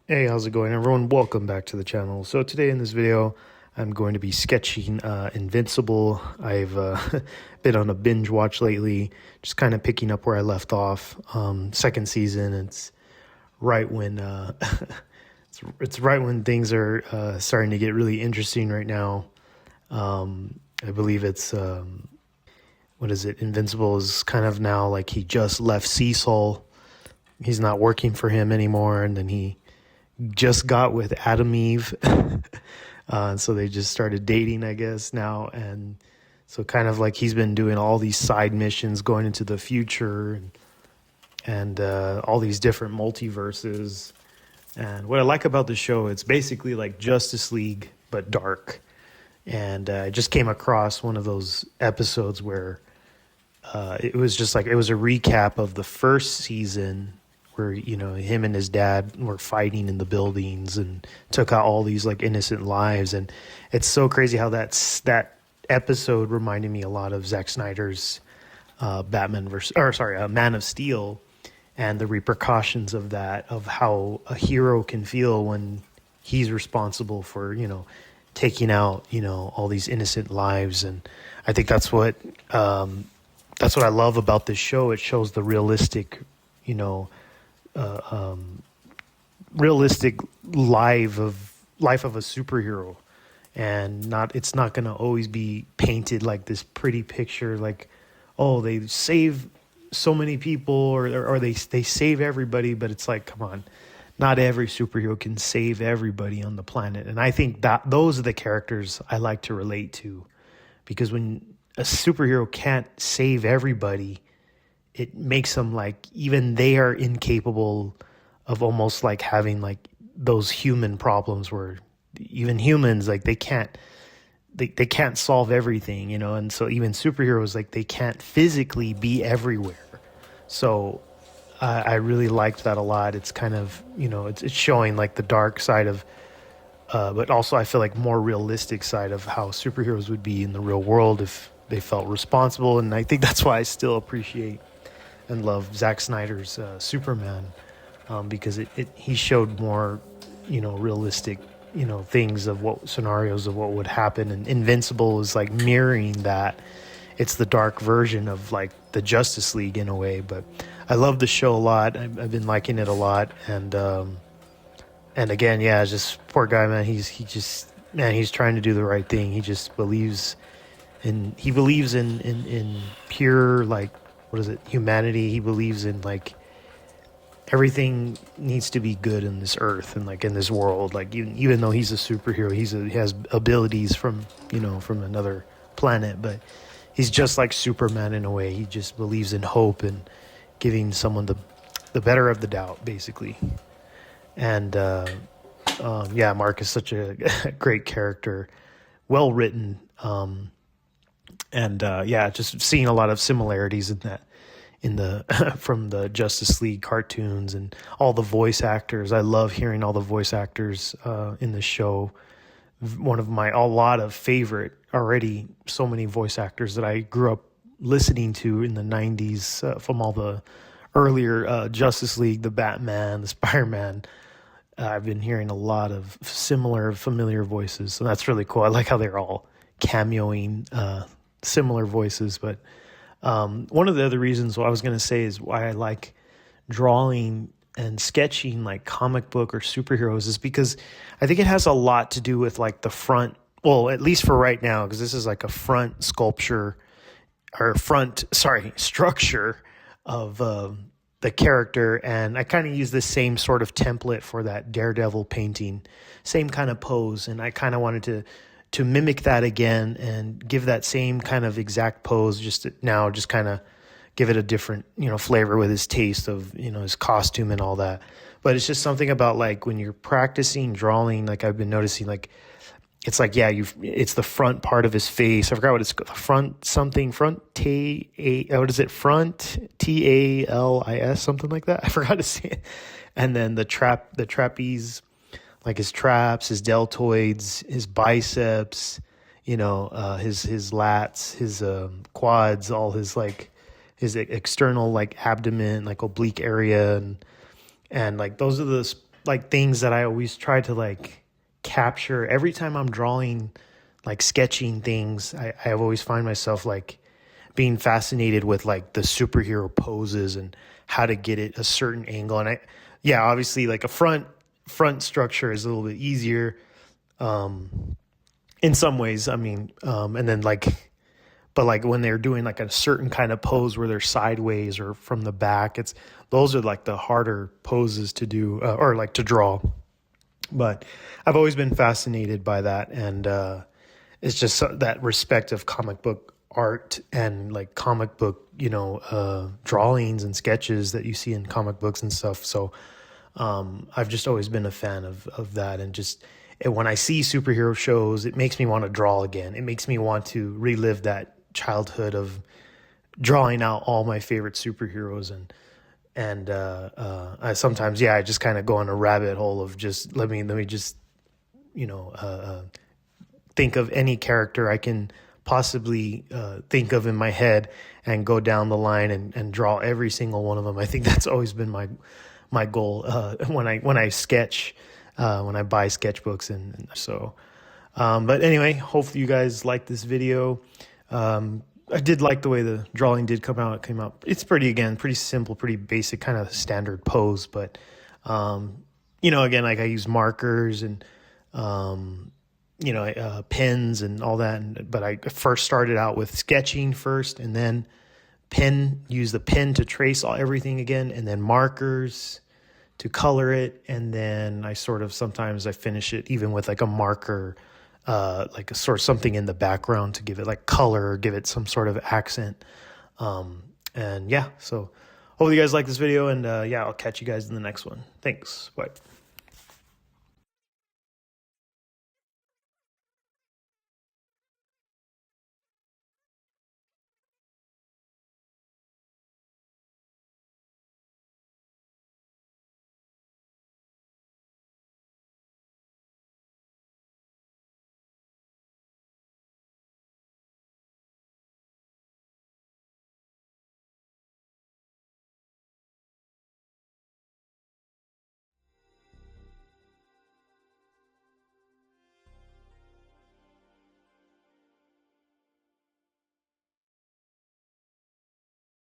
Hey, how's it going, everyone? Welcome back to the channel. So today in this video, I'm going to be sketching Invincible. I've been on a binge watch lately, just kind of picking up where I left off. Second season, it's right when it's right when things are starting to get really interesting right now. I believe it's what is it? Invincible is kind of now like he just left Cecil. He's not working for him anymore, and then he just got with Adam Eve. So they just started dating, I guess, now. And so kind of like he's been doing all these side missions going into the future and all these different multiverses. And what I like about the show, it's basically like Justice League, but dark. And I just came across one of those episodes where it was just like, it was a recap of the first season where, you know, him and his dad were fighting in the buildings and took out all these like innocent lives. And it's so crazy how that episode reminded me a lot of Zack Snyder's Man of Steel, and the repercussions of that, of how a hero can feel when he's responsible for, you know, taking out, you know, all these innocent lives. And I think that's what I love about this show. It shows the realistic, you know, realistic life of a superhero, and it's not going to always be painted like this pretty picture, like, oh, they save so many people, or they save everybody. But it's like, come on, not every superhero can save everybody on the planet. And I think that those are the characters I like to relate to, because when a superhero can't save everybody, it makes them like, even they are incapable of almost like having like those human problems where even humans, like they can't solve everything, you know. And so even superheroes, like they can't physically be everywhere. So I really liked that a lot. It's kind of, you know, it's showing like the dark side of, but also I feel like more realistic side of how superheroes would be in the real world if they felt responsible. And I think that's why I still appreciate and love Zack Snyder's Superman, because he showed more, you know, realistic, you know, things of what scenarios of what would happen. And Invincible is like mirroring that. It's the dark version of like the Justice League in a way. But I love the show a lot. I've been liking it a lot. And again, yeah, just poor guy, man. He's trying to do the right thing. He just believes in pure, like, what is it, humanity. He believes in like everything needs to be good in this earth and like in this world. Like even though he's a superhero, he has abilities from, you know, from another planet, but he's just like Superman in a way. He just believes in hope and giving someone the better of the doubt, basically. And yeah, Mark is such a great character, well written. Yeah, just seeing a lot of similarities in the from the Justice League cartoons, and all the voice actors. I love hearing all the voice actors in the show. One of a lot of favorite already, so many voice actors that I grew up listening to in the 90s, from all the earlier Justice League, the Batman, the Spider-Man. I've been hearing a lot of familiar voices, so that's really cool. I like how they're all cameoing similar voices. But one of the other reasons what I was going to say is why I like drawing and sketching like comic book or superheroes is because I think it has a lot to do with like the front, well, at least for right now, because this is like a front structure of the character. And I kind of use the same sort of template for that Daredevil painting, same kind of pose. And I kind of wanted to mimic that again and give that same kind of exact pose, just kind of give it a different, you know, flavor with his taste of, you know, his costume and all that. But it's just something about like when you're practicing drawing, like I've been noticing, like it's like, yeah, it's the front part of his face. I forgot what it's called. Front TALIS, something like that. I forgot to say it. And then the trapeze, like his traps, his deltoids, his biceps, you know, his lats, his quads, all his like his external like abdomen, like oblique area, and like those are the like things that I always try to like capture every time I'm drawing, like sketching things. I always find myself like being fascinated with like the superhero poses and how to get it a certain angle. And yeah, obviously like a front structure is a little bit easier in some ways. I mean, and then like, but like when they're doing like a certain kind of pose where they're sideways or from the back, those are like the harder poses to do or like to draw. But I've always been fascinated by that, and it's just that respect of comic book art and like comic book, drawings and sketches that you see in comic books and stuff. So I've just always been a fan of that, and just when I see superhero shows, it makes me want to draw again. It makes me want to relive that childhood of drawing out all my favorite superheroes, and I sometimes, I just kind of go on a rabbit hole of just let me just think of any character I can possibly think of in my head and go down the line and draw every single one of them. I think that's always been my goal when I sketch, when I buy sketchbooks, and so. But anyway, hopefully you guys like this video. I did like the way the drawing did come out. It came out, it's pretty simple, pretty basic, kind of standard pose. But, again, like I use markers and, pens and all that. But I first started out with sketching first, and then use the pen to trace everything again, and then markers to color it. And then sometimes I finish it even with like a marker, like a sort of something in the background to give it like color, give it some sort of accent. And yeah, so hopefully you guys like this video, and I'll catch you guys in the next one. Thanks. Bye.